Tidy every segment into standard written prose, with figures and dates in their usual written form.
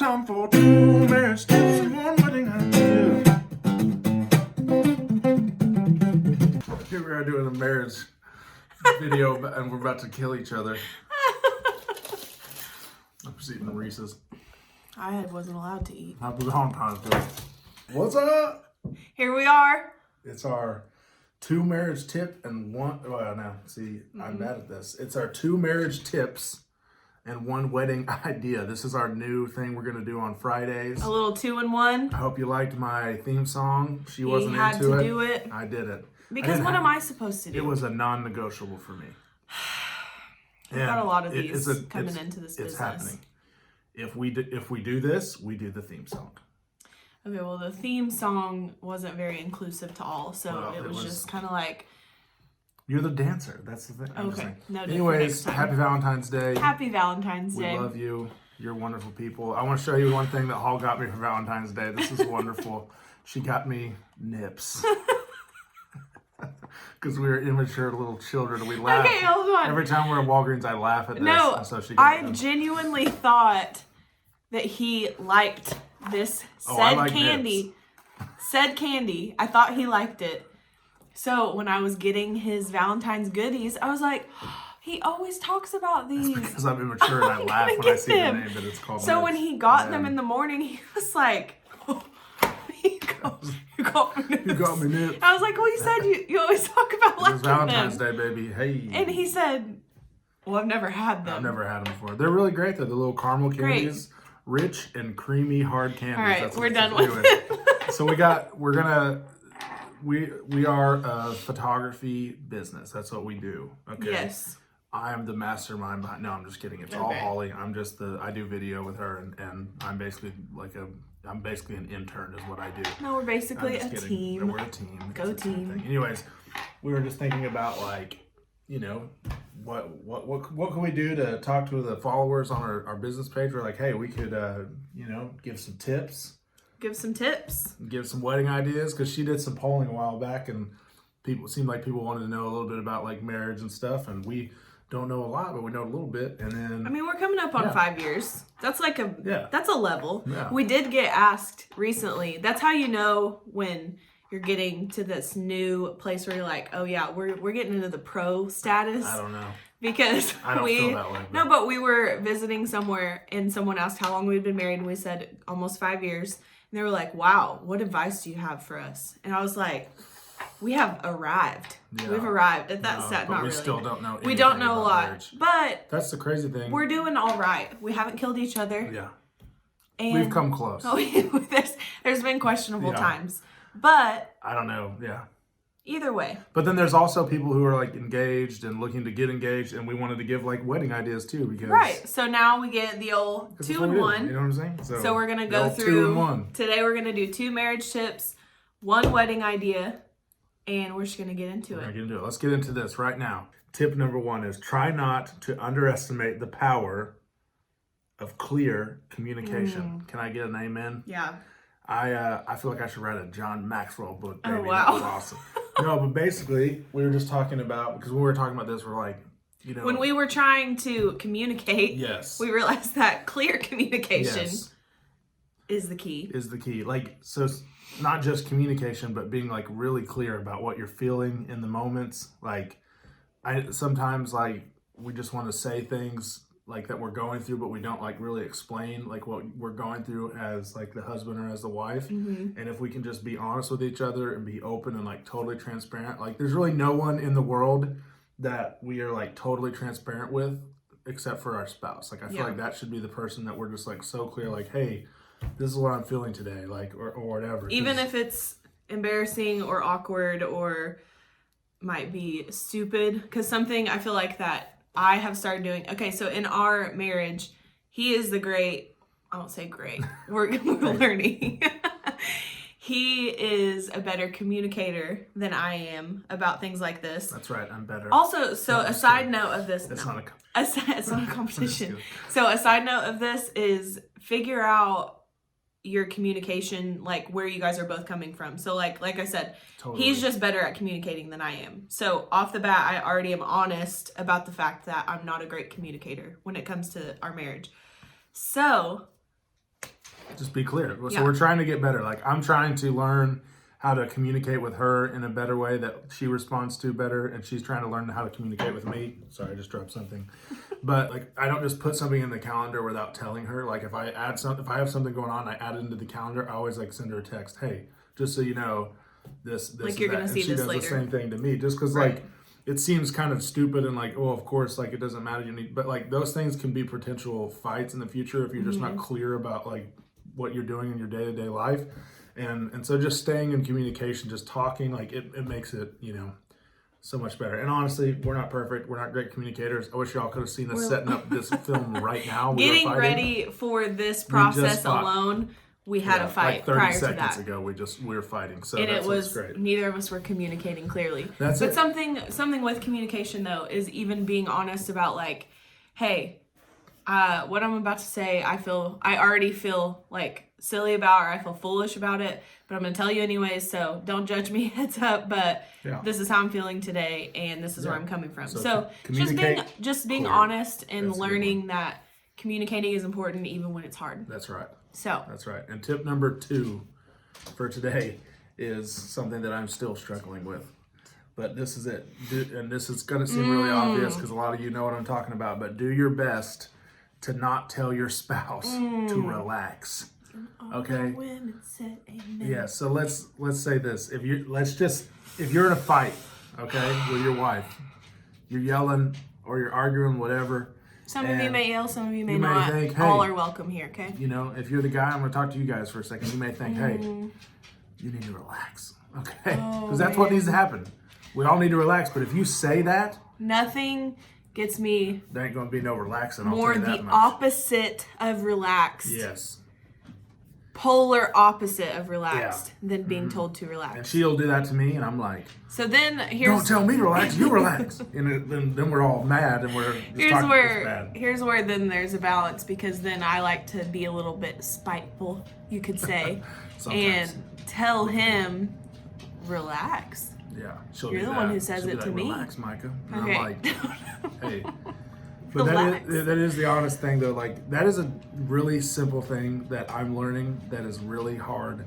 time for 2 marriage tips and 1 wedding idea. Here we are doing a marriage video, and we're about to kill each other. I'm just eating Reese's. I wasn't allowed to eat. Happy Valentine's Day. What's up? Here we are. It's our 2 marriage tip and 1. Well, now, see, I'm bad at this. It's our 2 marriage tips and 1 wedding idea. This is our new thing we're going to do on Fridays. A little 2-in-1. I hope you liked my theme song. She wasn't had into to it. do it. I did it. Because what am I supposed to do? It was a non-negotiable for me. I've got a lot of these coming into this business. It's happening. If we do this, we do the theme song. Okay, well, the theme song wasn't very inclusive to all, so Well, it was just kind of like... You're the dancer. That's the thing. Okay, no different Anyways, next time. happy Valentine's Day. Happy Valentine's Day. We love you. You're wonderful people. I want to show you one thing that Hall got me for Valentine's Day. This is wonderful. She got me nips. Because we were immature little children. We laugh. Okay, hold on. Every time we're in Walgreens, I laugh at this. No, and so she got I them. genuinely thought that he liked this said like candy. Said candy. I thought he liked it. So when I was getting his Valentine's goodies, I was like, he always talks about these. Because I'm immature and I laugh when I see the name that it's called. So nips. when he got them in the morning, he was like, you got me nips. You got me nips. I was like, well, you said you always talk about It liking was Valentine's them. Day, baby. Hey. And he said, well, I've never had them. I've never had them before. They're really great. They're the little caramel Great. candies. Rich and creamy hard candies. All right, That's we're what done it's with doing. So we are a photography business. That's what we do. Okay. Yes. I am the mastermind behind. No, I'm just kidding. It's all Holly. I'm just I do video with her, and I'm basically I'm basically an intern is what I do. No, we're basically I'm a just kidding. team. We're a team. Go It's a team team. thing. Anyways, we were just thinking about what can we do to talk to the followers on our business page? We're like, hey, we could give some tips. Give some tips. Give some wedding ideas, because she did some polling a while back, and people wanted to know a little bit about like marriage and stuff, and we don't know a lot, but we know a little bit. And then I mean, we're coming up on 5 years. That's like that's a level. Yeah. We did get asked recently. That's how you know when you're getting to this new place where you're like, oh yeah, we're getting into the pro status. I don't know. Because I don't feel that way. No, but we were visiting somewhere and someone asked how long we'd been married, and we said almost 5 years. And they were like, wow, what advice do you have for us? And I was like, we have arrived. Yeah. We've arrived at that set. But Not we really. still don't know. We don't know a about lot. marriage. But That's the crazy thing. we're doing all right. We haven't killed each other. Yeah. And We've come close. there's been questionable Yeah. times. But I don't know. Yeah. either way. But then there's also people who are like engaged and looking to get engaged, and we wanted to give like wedding ideas too, because Right. So now we get the old that's what we do, 2-in-1. You know what I'm saying? So we're gonna go the through 2-in-1. today. We're gonna do 2 marriage tips, 1 wedding idea, and we're just gonna get into We're it. gonna get into it. Let's get into this right now. Tip number 1 is try not to underestimate the power of clear communication. Can I get an amen? Yeah. I feel like I should write a John Maxwell book. Baby. Oh, wow. That was awesome. No, but basically we were just talking about, because when we were talking about this, we're like, When we were trying to communicate, yes, we realized that clear communication yes. is the key. Is the key. Like, so it's not just communication, but being like really clear about what you're feeling in the moments. Like, sometimes like we just want to say things like that we're going through, but we don't like really explain like what we're going through as like the husband or as the wife. Mm-hmm. And if we can just be honest with each other and be open and like totally transparent, like there's really no one in the world that we are like totally transparent with except for our spouse. Like I feel like that should be the person that we're just like so clear, like, hey, this is what I'm feeling today, like, or whatever. Even if it's embarrassing or awkward or might be stupid, because something I feel like that I have started doing. Okay, so in our marriage, he is the great, I won't say great, we're learning. He is a better communicator than I am about things like this. That's right, I'm better. Also, so a side note of this, It's no. not It's not a competition. So a side note of this is figure out your communication, like where you guys are both coming from. So like I said, Totally. he's just better at communicating than I am. So off the bat, I already am honest about the fact that I'm not a great communicator when it comes to our marriage. So Just be clear. So Yeah. we're trying to get better. Like, I'm trying to learn how to communicate with her in a better way that she responds to better, and she's trying to learn how to communicate with me. Sorry, I just dropped something. But like, I don't just put something in the calendar without telling her. Like, if I have something going on, I add it into the calendar. I always like send her a text. Hey, just so you know, this Like, is you're that. gonna And see she this does later. the same thing to me. Just because Right. like, it seems kind of stupid and like, oh, of course, like it doesn't matter. You need, but like those things can be potential fights in the future if you're just not clear about like what you're doing in your day-to-day life. And so just staying in communication, just talking, like it makes it, so much better. And honestly, we're not perfect. We're not great communicators. I wish y'all could have seen us setting up this film right now. Getting ready for this process fought. alone, we had a fight like 30 prior to seconds that. ago. We were fighting. So And that's it was great. neither of us were communicating clearly. That's but it. something with communication though is even being honest about like, hey, what I'm about to say, I already feel like silly about, or I feel foolish about it, but I'm gonna tell you anyways. So don't judge me. Heads up. But this is how I'm feeling today, and this is where I'm coming from. So just being clear. honest and That's a good learning that communicating is important even when it's hard. That's right. So That's right. And tip number 2 for today is something that I'm still struggling with. But this is it. And this is going to seem really obvious because a lot of you know what I'm talking about. But do your best to not tell your spouse to relax. Okay? Yeah, so let's say this. If you're in a fight, okay, with your wife, you're yelling or you're arguing, whatever. some of you may yell, some of you may you may not. think, hey, all are welcome here, okay? If you're the guy, I'm going to talk to you guys for a second. You may think, hey, you need to relax, okay? Because that's what needs to happen. We all need to relax, but if you say that, nothing gets me there ain't going to be no relaxing. I'll more tell you that the much. opposite of relaxed. Yes. Polar opposite of relaxed than being told to relax. And she'll do that to me, and I'm like, So then don't tell me to relax, you relax. And then we're all mad, and we're just talking bad. here's where then there's a balance, because then I like to be a little bit spiteful, you could say, Sometimes. and tell him, relax. Yeah, she'll You're do the that. one who says She'll be it to like, me. Relax, Micah. And Okay. I'm like, hey. But Relax. that is the honest thing, though. Like, that is a really simple thing that I'm learning that is really hard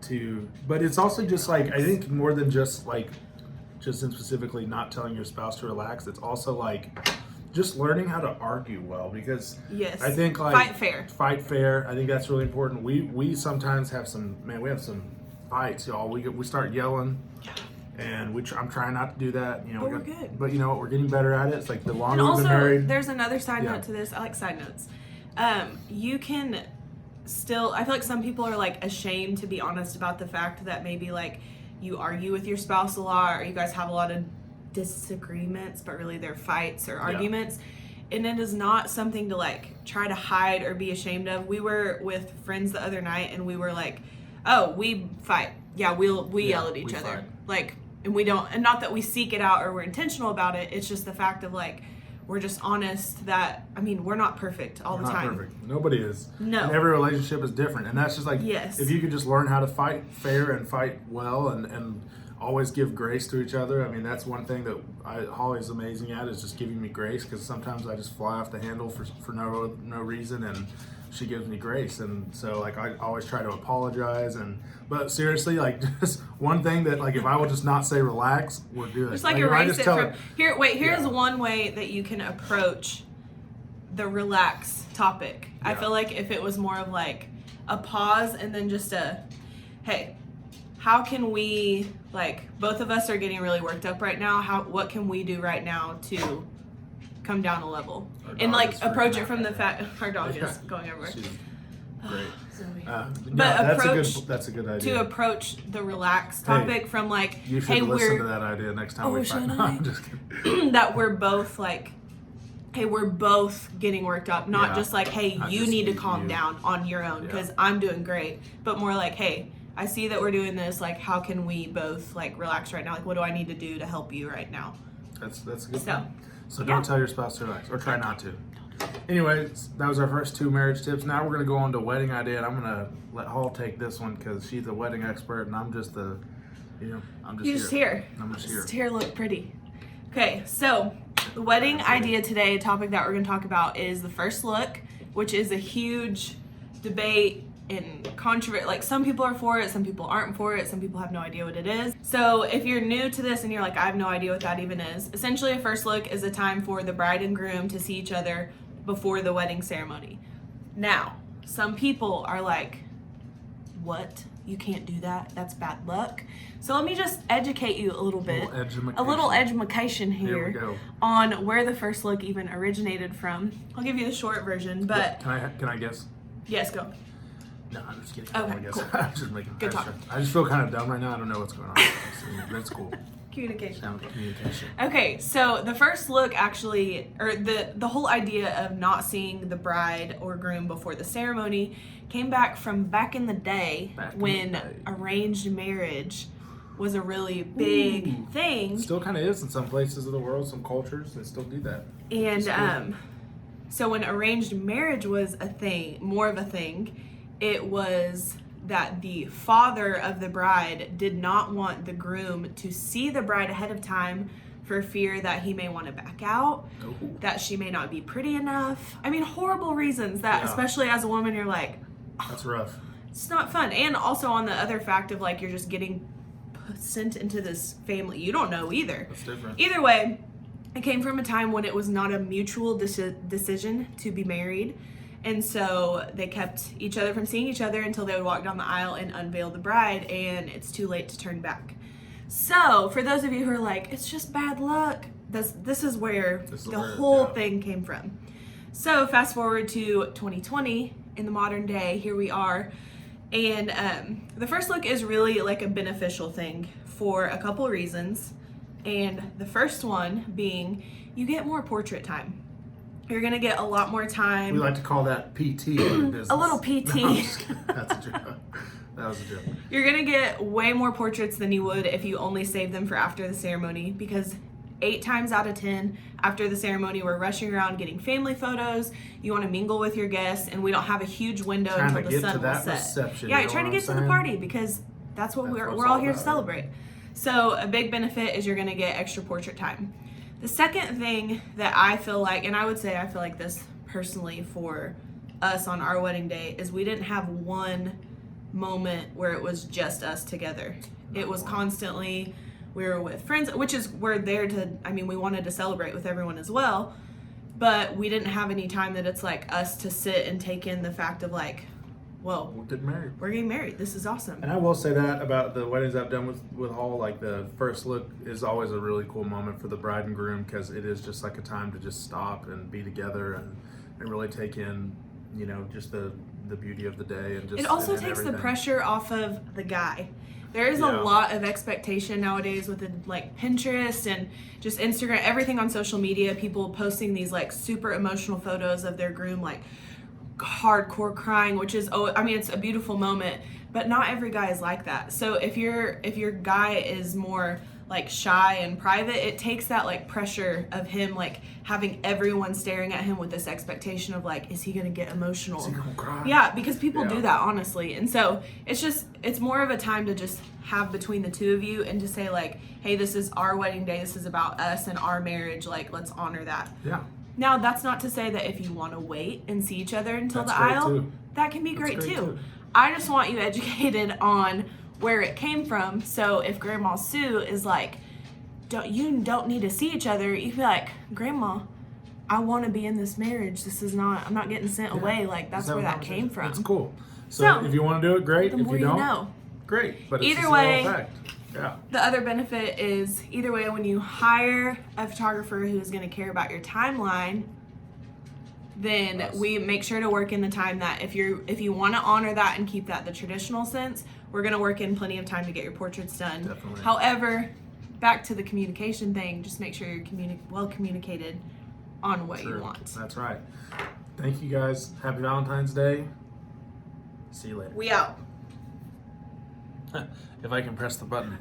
to. But it's also just like, I think more than just in specifically not telling your spouse to relax, it's also like just learning how to argue well, because Yes. I think like Fight fair. I think that's really important. We sometimes have some fights, y'all. We start yelling. And I'm trying not to do that. But we're good. But you know what? We're getting better at it. It's like the And longer we've also, been married. there's another side note to this. I like side notes. You can still, I feel like some people are like ashamed to be honest about the fact that maybe like you argue with your spouse a lot, or you guys have a lot of disagreements, but really they're fights or arguments. And it is not something to like try to hide or be ashamed of. We were with friends the other night, and we were like, oh, we fight. Yeah, we yell at each other. Fight. Like, and we don't, and not that we seek it out or we're intentional about it. It's just the fact of like, we're just honest that, I mean, we're not perfect all the time. Not perfect. Nobody is. No. And every relationship is different. And that's just like, Yes. if you could just learn how to fight fair and fight well and always give grace to each other. I mean, that's one thing that Holly's amazing at, is just giving me grace, because sometimes I just fly off the handle for no reason, and she gives me grace. And so like I always try to apologize, but seriously, like just one thing that like if I will just not say relax, we're good. Just like if I erase just it tell from her- here. Wait, here's one way that you can approach the relax topic. I Yeah. feel like if it was more of like a pause and then just a, hey, how can we, like, both of us are getting really worked up right now. What can we do right now to come down a level? Our And dog like is approach freaking it from out the right fact our dog Yeah. is going everywhere. She's great. Zoe. That's a good idea. To approach the relax topic from like, You should hey, listen to that idea next time we fight. should No, I? I'm just kidding. that we're both like, hey, we're both getting worked up. Not Yeah. just like, hey, Not you just need to you. calm down on your own because I'm doing great. But more like, hey, I see that we're doing this. Like, how can we both like relax right now? Like, what do I need to do to help you right now? That's a good So, thing. So don't tell your spouse to relax, or try not to. Anyways, that was our first 2 marriage tips. Now we're going to go on to wedding idea, and I'm going to let Hall take this one because she's a wedding expert, and I'm just I'm just You're just here. I'm just here. Just here, look pretty. Okay, so the wedding idea today, topic that we're going to talk about is the first look, which is a huge debate in controversy. Like, some people are for it, some people aren't for it, some people have no idea what it is. So if you're new to this and you're like, I have no idea what that even is, essentially a first look is a time for the bride and groom to see each other before the wedding ceremony. Now, some people are like, what? You can't do that. That's bad luck. So let me just educate you a little bit. A little education here on where the first look even originated from. I'll give you the short version, but Can I guess? Yes, go. No, I'm just kidding. Okay, I guess. cool. I'm just making Good talk. I just feel kind of dumb right now. I don't know what's going on. That's cool. Communication. Sound communication. Okay, so the first look actually, or the whole idea of not seeing the bride or groom before the ceremony came back in the day when arranged marriage was a really big thing. It still kind of is in some places of the world, some cultures, they still do that. And so when arranged marriage was a thing, more of a thing, it was that the father of the bride did not want the groom to see the bride ahead of time for fear that he may want to back out, that she may not be pretty enough. I mean, horrible reasons that, especially as a woman, you're like, that's rough. It's not fun. And also on the other fact of like, you're just getting sent into this family. You don't know either. That's different. Either way, it came from a time when it was not a mutual decision to be married. And so they kept each other from seeing each other until they would walk down the aisle and unveil the bride, and it's too late to turn back. So for those of you who are like, it's just bad luck, this is where the whole thing came from. So fast forward to 2020, in the modern day, here we are. And the first look is really like a beneficial thing for a couple reasons. And the first one being, you get more portrait time. You're gonna get a lot more time. We like to call that PT in business. A little PT. No, I'm just kidding. That's a joke. That was a joke. You're gonna get way more portraits than you would if you only saved them for after the ceremony, because 8 times out of 10 after the ceremony we're rushing around getting family photos. You want to mingle with your guests, and we don't have a huge window until the sun will set. Reception, yeah, you're trying to get to the party because that's what we're all here to celebrate. So a big benefit is you're gonna get extra portrait time. The second thing that I feel like, and I would say I feel like this personally for us on our wedding day, is we didn't have one moment where it was just us together. It was constantly, we were with friends, which is, we're there to, I mean, we wanted to celebrate with everyone as well, but we didn't have any time that it's like us to sit and take in the fact of like, well, we're getting married. This is awesome. And I will say that about the weddings I've done with Hall, like the first look is always a really cool moment for the bride and groom, because it is just like a time to just stop and be together and really take in, you know, just the beauty of the day. And just it also takes everything. the pressure off of the guy. There is a lot of expectation nowadays with like Pinterest and just Instagram, everything on social media, people posting these like super emotional photos of their groom, like hardcore crying, which is, it's a beautiful moment, but not every guy is like that. So if your guy is more like shy and private, it takes that like pressure of him like having everyone staring at him with this expectation of like, is he gonna get emotional? Is he gonna cry? Yeah, because people do that, honestly. And so it's more of a time to just have between the two of you and to say like, hey, this is our wedding day, this is about us and our marriage, like let's honor that. Yeah. Now, that's not to say that if you want to wait and see each other until the aisle, that can be great too. I just want you educated on where it came from. So if Grandma Sue is like, you don't need to see each other, you can be like, Grandma, I want to be in this marriage. I'm not getting sent away. Like, that's where that came from. It's cool. So if you want to do it, great. If you don't, great. But either way, yeah. The other benefit is, either way, when you hire a photographer who is going to care about your timeline, then we make sure to work in the time that if you want to honor that and keep that the traditional sense, we're going to work in plenty of time to get your portraits done. Definitely. However, back to the communication thing, just make sure you're well communicated on what you want. That's right. Thank you guys. Happy Valentine's Day. See you later. We out. If I can press the button.